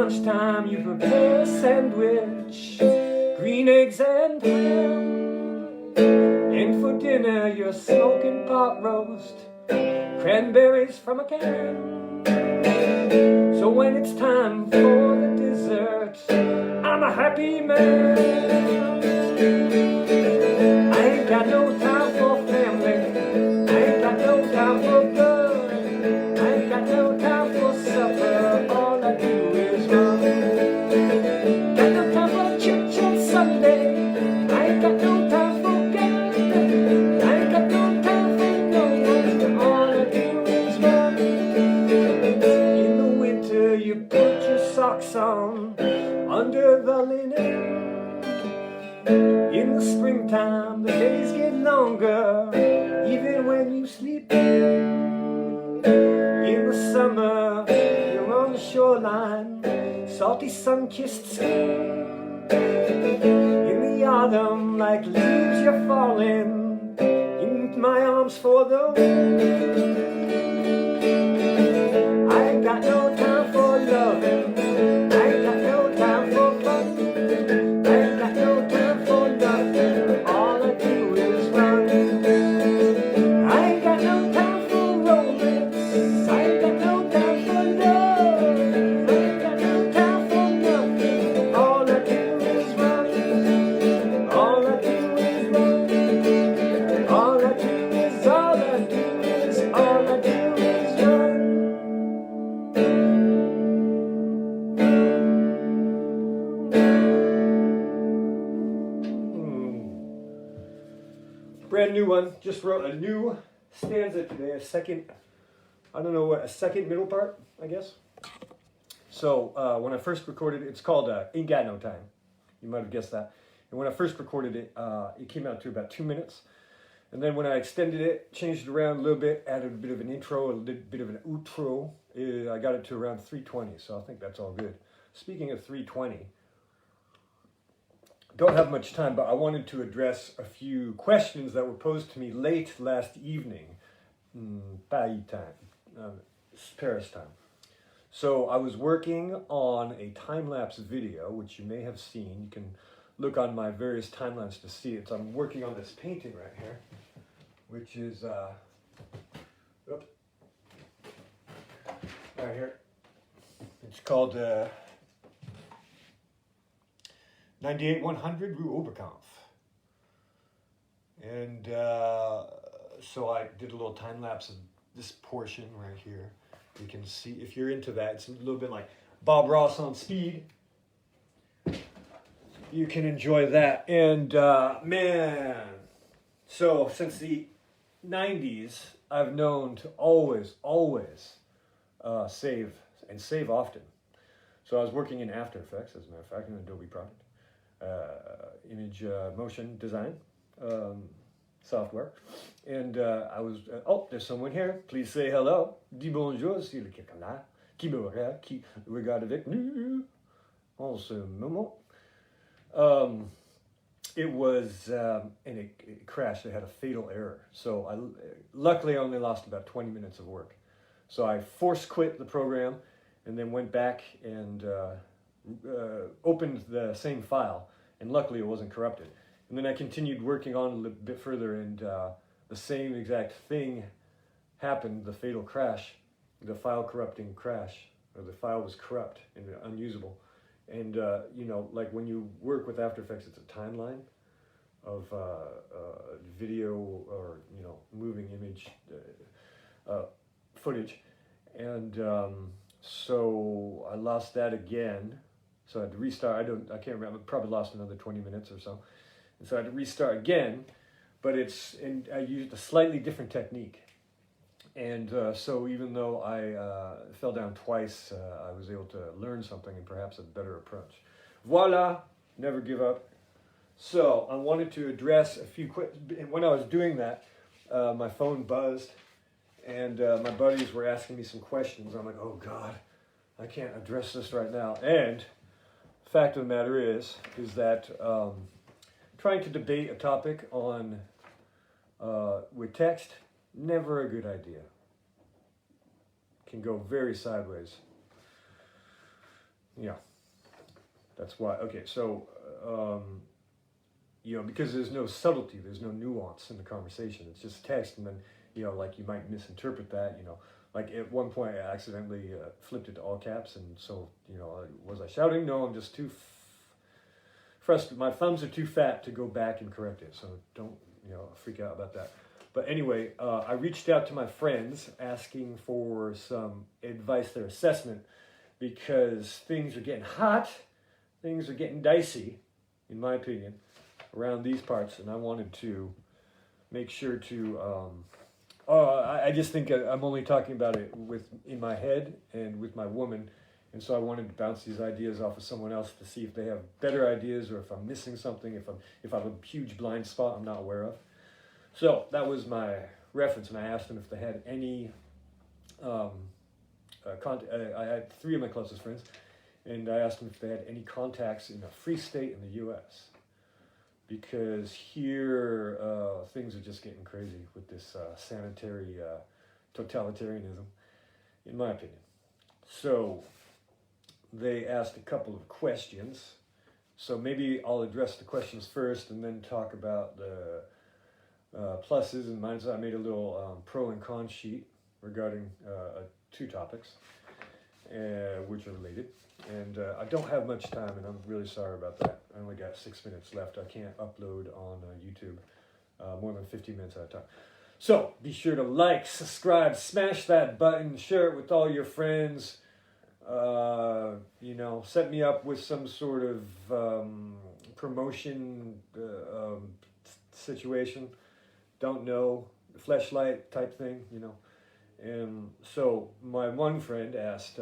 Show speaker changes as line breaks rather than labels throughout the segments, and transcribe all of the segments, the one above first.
lunchtime you prepare a sandwich, green eggs and ham. And for dinner you're smoking pot roast, cranberries from a can. So when it's time for the dessert, I'm a happy man. I ain't got no time for family, I ain't got no time for blood, I ain't got no time for supper, all I do is run. Got no time for church on Sunday, I ain't got no time for God, I ain't got no time for no one, all I do is run. In the winter you put your socks on under the linen. In the springtime the days get longer, even when you sleep in. In the summer you're on the shoreline, salty sun-kissed skin. In the autumn like leaves you're falling in my arms for the wind. I ain't got no time for loving, I ain't got no time for fun, I ain't got no time for nothing, all I do is run. I ain't got no time for romance, I ain't got no time for love, I ain't got no time for nothing, all I do is run. All I do is run. All I do is, all I do is, all I do is run. Brand new one. Just wrote a new stanza today. A second, I don't know what, a second middle part, I guess. So when I first recorded it, it's called Ain't Got No Time. You might have guessed that. And when I first recorded it, it came out to about 2 minutes. And then when I extended it, changed it around a little bit, added a bit of an intro, a little bit of an outro, I got it to around 320. So I think that's all good. Speaking of 320, don't have much time, but I wanted to address a few questions that were posed to me late last evening, Paris time, Paris time. So I was working on a time-lapse video, which you may have seen. You can look on my various timelines to see it. So I'm working on this painting right here, which is right here. It's called 98-100 Rue Oberkampf. And so I did a little time lapse of this portion right here. You can see, if you're into that, it's a little bit like Bob Ross on speed. You can enjoy that. And man, so since the 90s, I've known to always save, and save often. So I was working in After Effects, as a matter of fact, an Adobe product. Image motion design software, and I was oh, there's someone here, please say hello, dis bonjour si le quelqu'un là qui me regarde, qui regarde avec nous en ce moment. It was and it crashed. It had a fatal error, so I luckily only lost about 20 minutes of work. So I force quit the program and then went back and opened the same file, and luckily it wasn't corrupted. And then I continued working on it a little bit further, and the same exact thing happened, the fatal crash, the file corrupting crash, or the file was corrupt and unusable. And you know, like when you work with After Effects, it's a timeline of video or, you know, moving image footage. And so I lost that again. So I had to restart. I can't remember. Probably lost another 20 minutes or so. And so I had to restart again. But I used a slightly different technique. And so even though I fell down twice, I was able to learn something and perhaps a better approach. Voila, never give up. So I wanted to address a few and when I was doing that, my phone buzzed, and my buddies were asking me some questions. I'm like, oh God, I can't address this right now. And the fact of the matter is that trying to debate a topic on with text, never a good idea. Can go very sideways. yeah, that's why. Okay, so because there's no subtlety, there's no nuance in the conversation. It's just text, and then like you might misinterpret that. Like at one point, I accidentally flipped it to all caps, and so was I shouting? No, I'm just too frustrated. My thumbs are too fat to go back and correct it. So don't freak out about that. But anyway, I reached out to my friends asking for some advice, their assessment, because things are getting hot, things are getting dicey, in my opinion, around these parts, and I wanted to make sure to. I just think I'm only talking about it in my head and with my woman, and so I wanted to bounce these ideas off of someone else to see if they have better ideas or if I'm missing something, if I have a huge blind spot I'm not aware of. So that was my reference, and I asked them if they had any. I had 3 of my closest friends, and I asked them if they had any contacts in a free state in the U.S. Because here things are just getting crazy with this sanitary totalitarianism, in my opinion. So they asked a couple of questions. So maybe I'll address the questions first and then talk about the pluses and minuses. I made a little pro and con sheet regarding 2 topics, which are related. And I don't have much time, and I'm really sorry about that. I only got 6 minutes left. I can't upload on YouTube more than 15 minutes at a time. So be sure to like, subscribe, smash that button, share it with all your friends. Set me up with some sort of promotion situation. Don't know, fleshlight type thing, And so my one friend asked,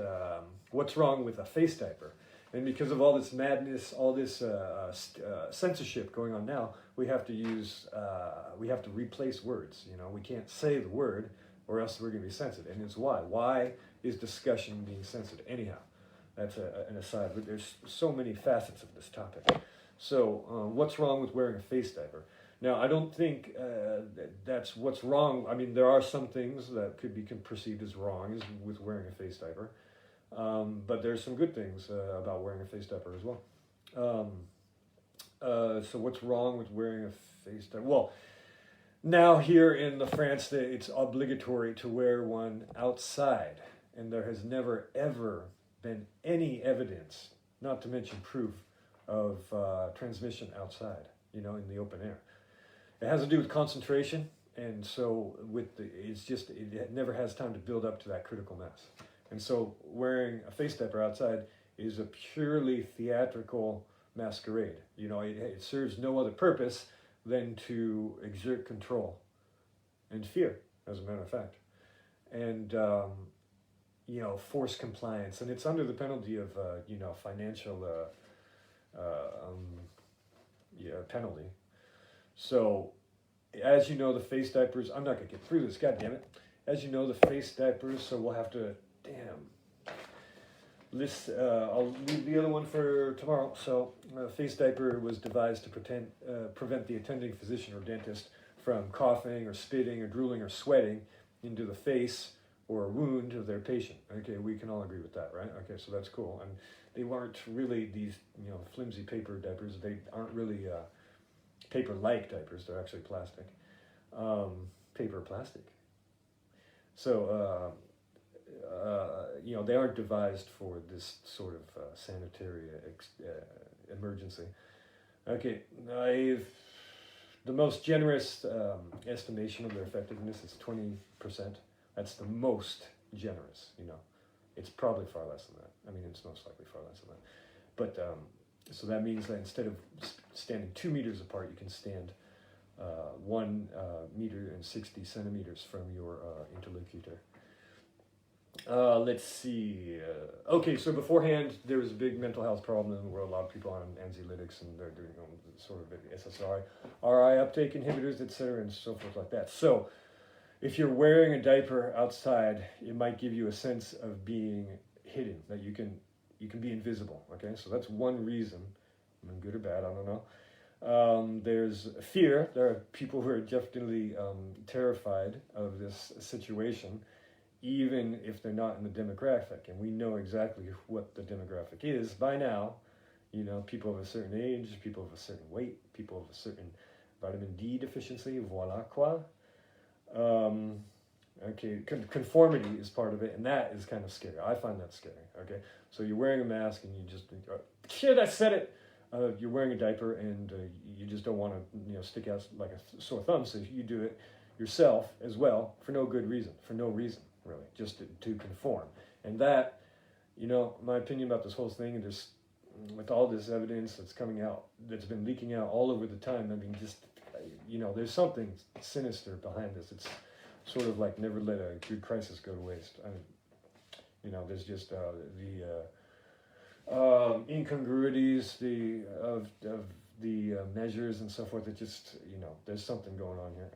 what's wrong with a face diaper? And because of all this madness, all this censorship going on now, we have to replace words. We can't say the word or else we're going to be censored. And it's why. Why is discussion being censored? Anyhow, that's an aside, but there's so many facets of this topic. So what's wrong with wearing a face diaper? Now, I don't think that's what's wrong. I mean, there are some things that could be perceived as wrong with wearing a face diaper. But there's some good things about wearing a face diaper as well. So what's wrong with wearing a face diaper? Well, now here in France, it's obligatory to wear one outside. And there has never, ever been any evidence, not to mention proof, of transmission outside, in the open air. It has to do with concentration, and so it never has time to build up to that critical mass. And so wearing a face diaper outside is a purely theatrical masquerade. It serves no other purpose than to exert control and fear, as a matter of fact. And, force compliance. And it's under the penalty of, financial penalty. So, as you know, the face diapers, I'm not going to get through this, God damn it. As you know, the face diapers, so we'll have to, I'll leave the other one for tomorrow. So, face diaper was devised to prevent the attending physician or dentist from coughing or spitting or drooling or sweating into the face or a wound of their patient. Okay, we can all agree with that, right? Okay, so that's cool. And they weren't really these, flimsy paper diapers. They aren't really paper-like diapers. They're actually plastic. Paper plastic. So, they aren't devised for this sort of sanitary emergency. Okay, the most generous estimation of their effectiveness is 20%. That's the most generous, It's probably far less than that. I mean, it's most likely far less than that. But, so that means that instead of standing 2 meters apart, you can stand 1 meter and 60 centimeters from your interlocutor. Let's see. Okay, so beforehand, there was a big mental health problem in the world. A lot of people on anxiolytics, and they're doing sort of SSRI uptake inhibitors, etc., and so forth like that. So, if you're wearing a diaper outside, it might give you a sense of being hidden, that you can be invisible. Okay, so that's one reason. I mean, good or bad, I don't know. There's fear. There are people who are definitely terrified of this situation. even if they're not in the demographic. And we know exactly what the demographic is by now. You know, people of a certain age, people of a certain weight, people of a certain vitamin D deficiency, voila quoi. Okay, conformity is part of it, and that is kind of scary. I find that scary, okay? So you're wearing a mask and you just, shit, I said it! You're wearing a diaper and you just don't want to, stick out like a sore thumb, so you do it yourself as well for no good reason, for no reason, really, just to conform. And that, my opinion about this whole thing, and there's, with all this evidence that's coming out, that's been leaking out all over the time, I mean, just, there's something sinister behind this. It's sort of like never let a good crisis go to waste. I mean, there's just the incongruities of the measures and so forth. It just, there's something going on here.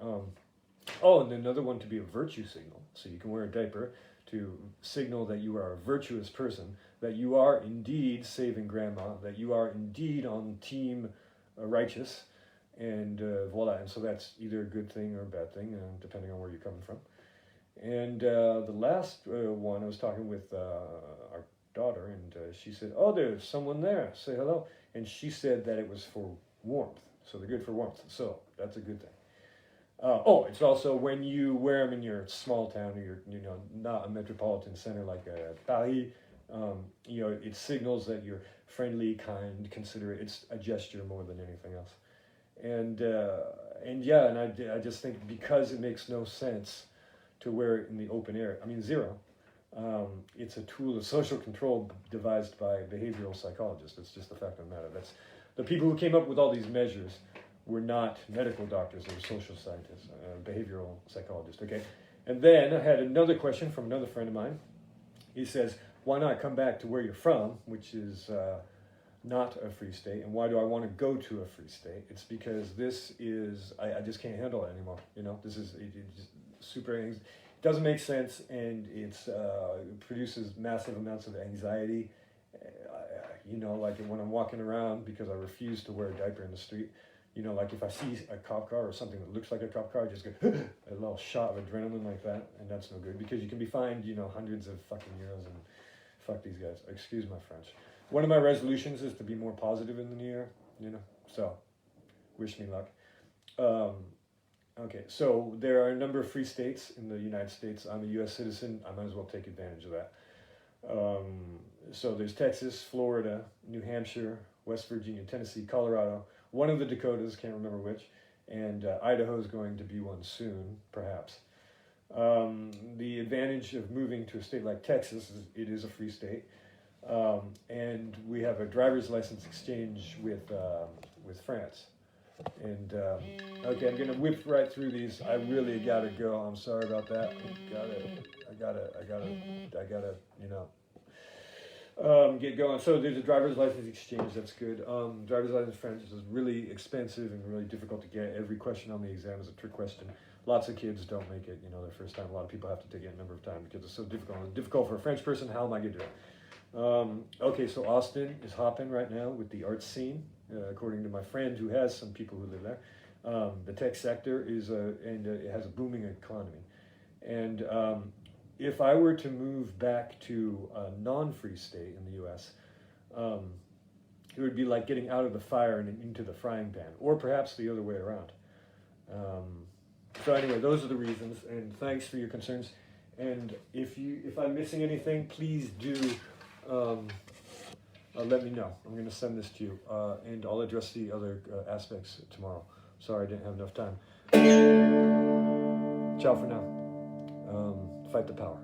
And another one to be a virtue signal. So you can wear a diaper to signal that you are a virtuous person, that you are indeed saving grandma, that you are indeed on team righteous, and voila. And so that's either a good thing or a bad thing, depending on where you're coming from. And the last one, I was talking with our daughter, and she said, "Oh, there's someone there. Say hello." And she said that it was for warmth. So they're good for warmth. So that's a good thing. It's also when you wear them in your small town, or you're, not a metropolitan center like Paris. It signals that you're friendly, kind, considerate. It's a gesture more than anything else. And I just think because it makes no sense to wear it in the open air. I mean, zero. It's a tool of social control devised by behavioral psychologists. It's just the fact of the matter. That's the people who came up with all these measures were not medical doctors. They were social scientists, behavioral psychologists. Okay. And then I had another question from another friend of mine. He says, "Why not come back to where you're from, which is not a free state? And why do I want to go to a free state? It's because this is, I just can't handle it anymore. This is just super, it doesn't make sense, and it produces massive amounts of anxiety. Like when I'm walking around, because I refuse to wear a diaper in the street, like if I see a cop car or something that looks like a cop car, I just go a little shot of adrenaline like that, and that's no good, because you can be fined, hundreds of fucking euros, and fuck these guys. Excuse my French. One of my resolutions is to be more positive in the new year, so wish me luck. Okay, so there are a number of free states in the United States. I'm a U.S. citizen. I might as well take advantage of that. So there's Texas, Florida, New Hampshire, West Virginia, Tennessee, Colorado, one of the Dakotas, can't remember which, and Idaho is going to be one soon, perhaps. The advantage of moving to a state like Texas is it is a free state. And we have a driver's license exchange with France. And okay, I'm gonna whip right through these. I really gotta go. I'm sorry about that. I gotta, get going. So there's a driver's license exchange. That's good. Driver's license France is really expensive and really difficult to get. Every question on the exam is a trick question. Lots of kids don't make it, their first time. A lot of people have to take it a number of times because it's so difficult. It's difficult for a French person. How am I gonna do it? Okay, so Austin is hopping right now with the art scene, according to my friend who has some people who live there. The tech sector is it has a booming economy. And if I were to move back to a non-free state in the U.S., it would be like getting out of the fire and into the frying pan, or perhaps the other way around. So anyway, those are the reasons, and thanks for your concerns. And if I'm missing anything, please do let me know. I'm going to send this to you, and I'll address the other aspects tomorrow. Sorry I didn't have enough time. Ciao for now. Fight the power.